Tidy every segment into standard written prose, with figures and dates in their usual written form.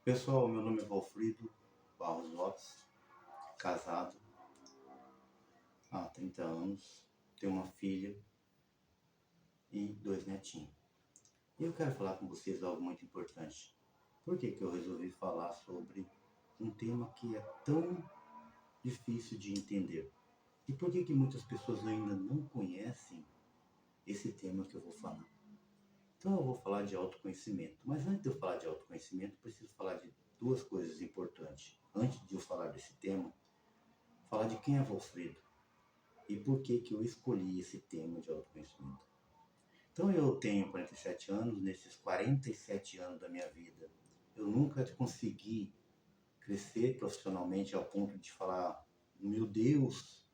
Pessoal, meu nome é Valfrido Barros Lopes, casado há 30 anos, tenho uma filha e 2 netinhos. E eu quero falar com vocês algo muito importante. Por que eu resolvi falar sobre um tema que é tão difícil de entender? E por que muitas pessoas ainda não conhecem esse tema que eu vou falar? Então eu vou falar de autoconhecimento, mas antes de eu falar de autoconhecimento, preciso falar de duas coisas importantes. Antes de eu falar desse tema, falar de quem é Valfrido e por que eu escolhi esse tema de autoconhecimento. Então eu tenho 47 anos, nesses 47 anos da minha vida, eu nunca consegui crescer profissionalmente ao ponto de falar, meu Deus,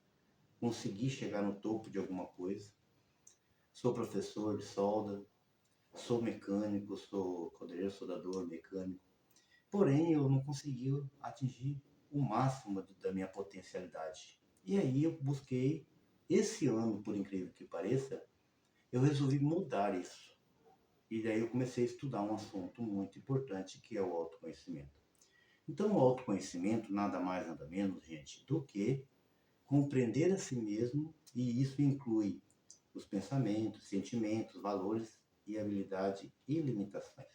consegui chegar no topo de alguma coisa. Sou professor de solda, sou mecânico, sou cordeleiro, soldador, mecânico. Porém, eu não consegui atingir o máximo da minha potencialidade. E aí eu busquei, esse ano, por incrível que pareça, eu resolvi mudar isso. E daí eu comecei a estudar um assunto muito importante, que é o autoconhecimento. Então, o autoconhecimento nada mais, nada menos, gente, do que compreender a si mesmo, e isso inclui os pensamentos, sentimentos, valores e habilidade e limitações.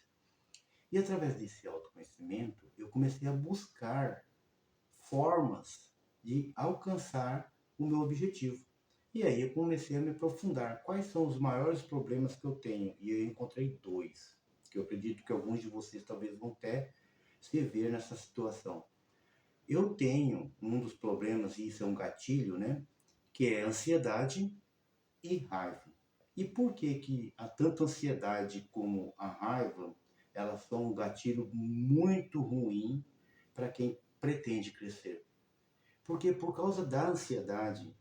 E através desse autoconhecimento, eu comecei a buscar formas de alcançar o meu objetivo. E aí eu comecei a me aprofundar. Quais são os maiores problemas que eu tenho? E eu encontrei dois, que eu acredito que alguns de vocês talvez vão até se ver nessa situação. Eu tenho um dos problemas, e isso é um gatilho, né? Que é ansiedade e raiva. E por que a tanto ansiedade como a raiva, elas são um gatilho muito ruim para quem pretende crescer? Porque por causa da ansiedade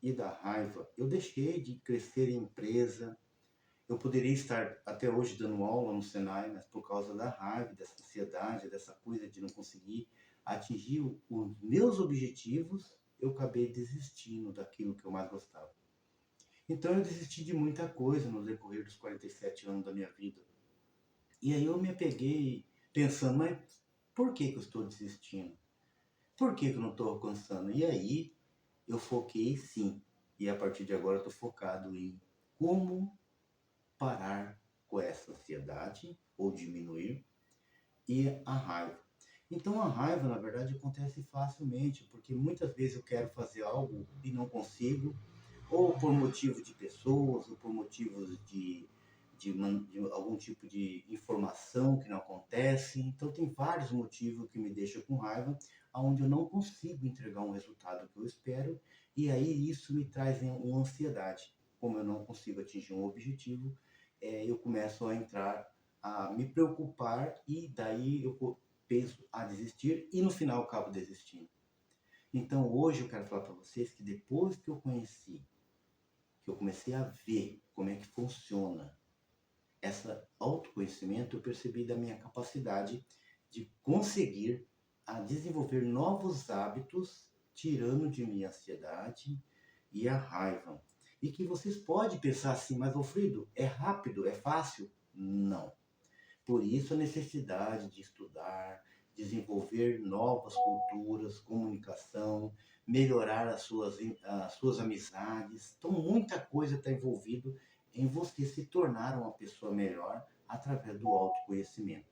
e da raiva, eu deixei de crescer em empresa. Eu poderia estar até hoje dando aula no Senai, mas por causa da raiva, dessa ansiedade, dessa coisa de não conseguir atingir os meus objetivos, eu acabei desistindo daquilo que eu mais gostava. Então eu desisti de muita coisa no decorrer dos 47 anos da minha vida. E aí eu me peguei pensando, mas por que eu estou desistindo? Por que eu não estou alcançando? E aí eu foquei sim. E a partir de agora eu estou focado em como parar com essa ansiedade ou diminuir e a raiva. Então a raiva, na verdade, acontece facilmente, porque muitas vezes eu quero fazer algo e não consigo, ou por motivo de pessoas, ou por motivos de algum tipo de informação que não acontece. Então tem vários motivos que me deixam com raiva, onde eu não consigo entregar um resultado que eu espero, e aí isso me traz uma ansiedade. Como eu não consigo atingir um objetivo, eu começo a entrar, a me preocupar, e daí eu penso a desistir, e no final eu acabo desistindo. Então hoje eu quero falar para vocês que depois que eu conheci, que eu comecei a ver como é que funciona esse autoconhecimento, eu percebi da minha capacidade de conseguir a desenvolver novos hábitos, tirando de mim a ansiedade e a raiva. E que vocês podem pensar assim, mas Alfredo, é rápido, é fácil? Não. Por isso a necessidade de estudar, desenvolver novas culturas, comunicação, melhorar as suas amizades. Então muita coisa está envolvida em você se tornar uma pessoa melhor através do autoconhecimento.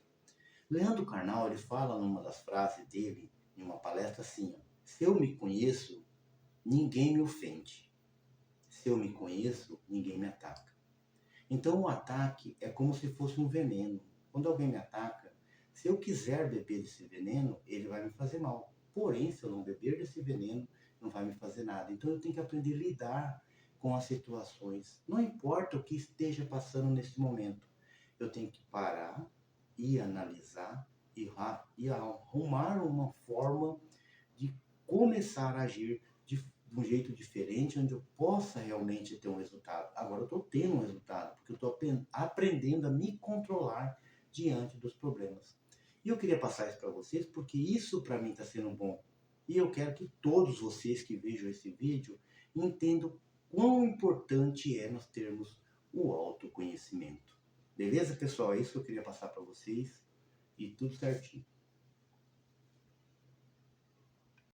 Leandro Carnal, ele fala numa das frases dele, em uma palestra assim, ó, se eu me conheço, ninguém me ofende. Se eu me conheço, ninguém me ataca. Então o ataque é como se fosse um veneno. Quando alguém me ataca, se eu quiser beber desse veneno, ele vai me fazer mal. Porém, se eu não beber desse veneno, não vai me fazer nada. Então eu tenho que aprender a lidar com as situações. Não importa o que esteja passando nesse momento. Eu tenho que parar e analisar e arrumar uma forma de começar a agir de um jeito diferente, onde eu possa realmente ter um resultado. Agora eu estou tendo um resultado, porque eu estou aprendendo a me controlar diante dos problemas. E eu queria passar isso para vocês, porque isso para mim está sendo bom. E eu quero que todos vocês que vejam esse vídeo entendam quão importante é nós termos o autoconhecimento. Beleza, pessoal? É isso que eu queria passar para vocês. E tudo certinho.